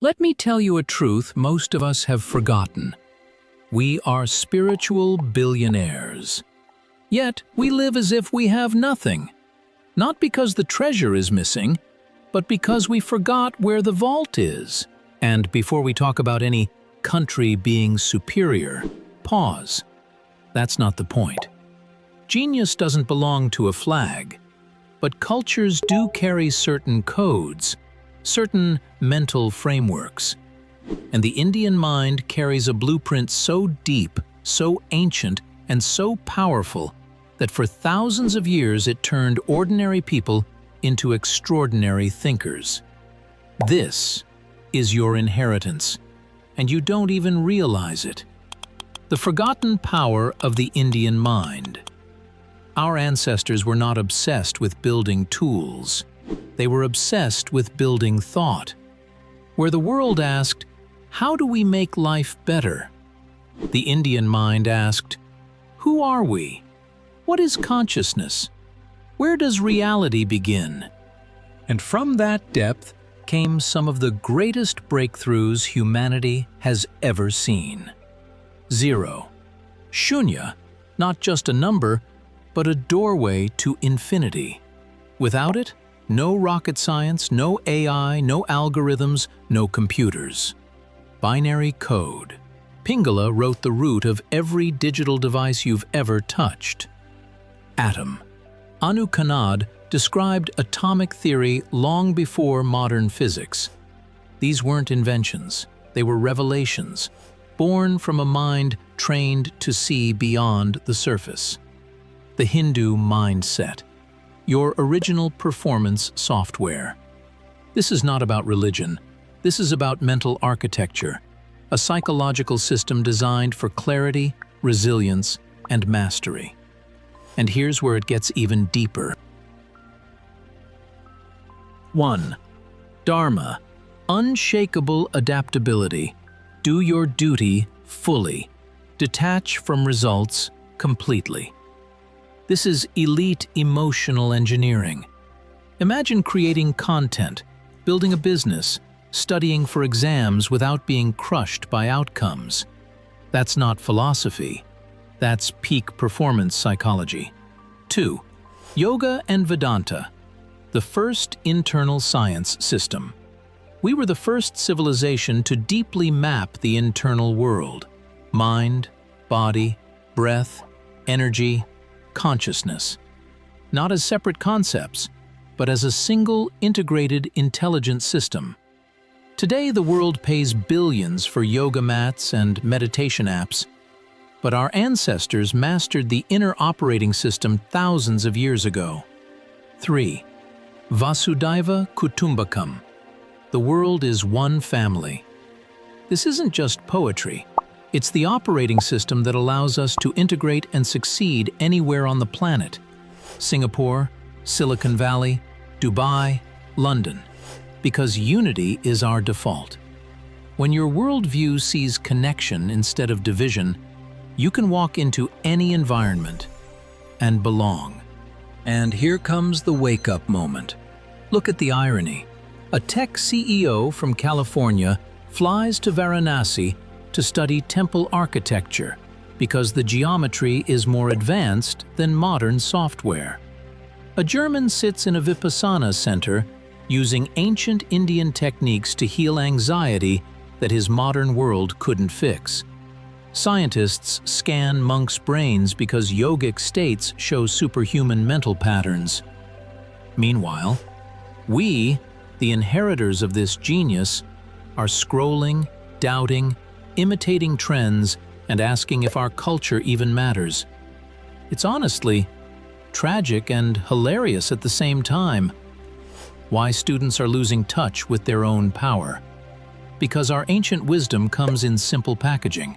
Let me tell you a truth most of us have forgotten. We are spiritual billionaires. Yet we live as if we have nothing. Not because the treasure is missing, but because we forgot where the vault is. And before we talk about any country being superior, pause. That's not the point. Genius doesn't belong to a flag, but cultures do carry certain codes, certain mental frameworks. And the Indian mind carries a blueprint so deep, so ancient, and so powerful that for thousands of years it turned ordinary people into extraordinary thinkers. This is your inheritance, and you don't even realize it. The forgotten power of the Indian mind. Our ancestors were not obsessed with building tools. They were obsessed with building thought. Where the world asked, "How do we make life better?" the Indian mind asked, "Who are we? What is consciousness? Where does reality begin?" And from that depth came some of the greatest breakthroughs humanity has ever seen. Zero. Shunya, not just a number, but a doorway to infinity. Without it, no rocket science, no AI, no algorithms, no computers. Binary code. Pingala wrote the root of every digital device you've ever touched. Atom. Anu Kanad described atomic theory long before modern physics. These weren't inventions, they were revelations, born from a mind trained to see beyond the surface. The Hindu mindset. Your original performance software. This is not about religion. This is about mental architecture, a psychological system designed for clarity, resilience, and mastery. And here's where it gets even deeper. 1. Dharma. Unshakable adaptability. Do your duty fully. Detach from results completely. This is elite emotional engineering. Imagine creating content, building a business, studying for exams without being crushed by outcomes. That's not philosophy. That's peak performance psychology. 2. Yoga and Vedanta. The first internal science system. We were the first civilization to deeply map the internal world. Mind, body, breath, energy, consciousness. Not as separate concepts, but as a single integrated intelligent system. Today the world pays billions for yoga mats and meditation apps, but our ancestors mastered the inner operating system thousands of years ago. 3. Vasudhaiva Kutumbakam. The world is one family. This isn't just poetry. It's the operating system that allows us to integrate and succeed anywhere on the planet. Singapore, Silicon Valley, Dubai, London. Because unity is our default. When your worldview sees connection instead of division, you can walk into any environment and belong. And here comes the wake-up moment. Look at the irony. A tech CEO from California flies to Varanasi to study temple architecture because the geometry is more advanced than modern software. A German sits in a Vipassana center using ancient Indian techniques to heal anxiety that his modern world couldn't fix. Scientists scan monks' brains because yogic states show superhuman mental patterns. Meanwhile, we, the inheritors of this genius, are scrolling, doubting, imitating trends, and asking if our culture even matters. It's honestly tragic and hilarious at the same time. Why students are losing touch with their own power. Because our ancient wisdom comes in simple packaging,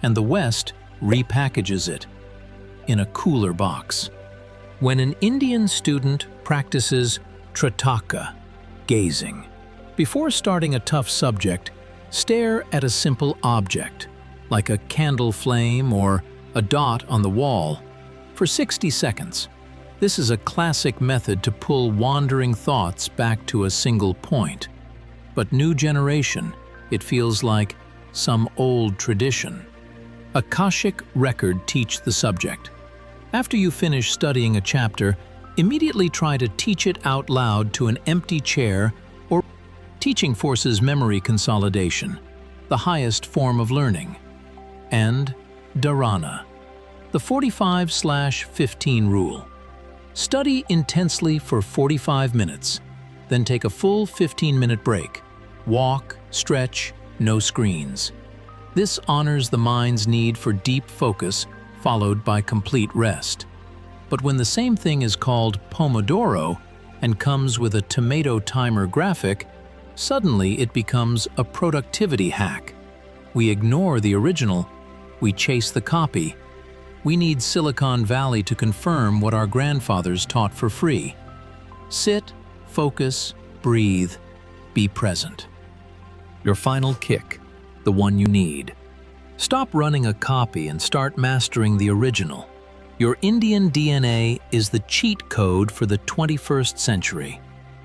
and the West repackages it in a cooler box. When an Indian student practices Tritaka, gazing, before starting a tough subject, stare at a simple object, like a candle flame or a dot on the wall, for 60 seconds. This is a classic method to pull wandering thoughts back to a single point. But new generation, It feels like some old tradition. Akashic record teach the subject. After you finish studying a chapter, immediately try to teach it out loud to an empty chair or teaching forces memory consolidation, the highest form of learning. And Dharana, the 45/15 rule. Study intensely for 45 minutes, then take a full 15-minute break. Walk, stretch, no screens. This honors the mind's need for deep focus, followed by complete rest. But when the same thing is called Pomodoro and comes with a tomato timer graphic, suddenly it becomes a productivity hack. We ignore the original, we chase the copy. We need Silicon Valley to confirm what our grandfathers taught for free. Sit, focus, breathe, be present. Your final kick, the one you need. Stop running a copy and start mastering the original. Your Indian DNA is the cheat code for the 21st century.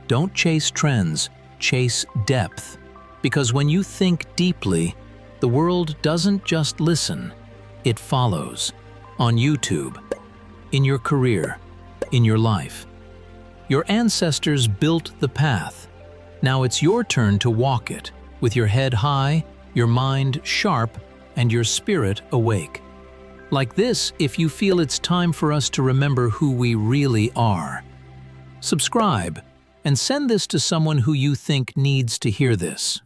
Don't chase trends, chase depth. Because when you think deeply, the world doesn't just listen, it follows. On YouTube, in your career, in your life. Your ancestors built the path. Now it's your turn to walk it, with your head high, your mind sharp, and your spirit awake. Like this, if you feel it's time for us to remember who we really are. Subscribe and send this to someone who you think needs to hear this.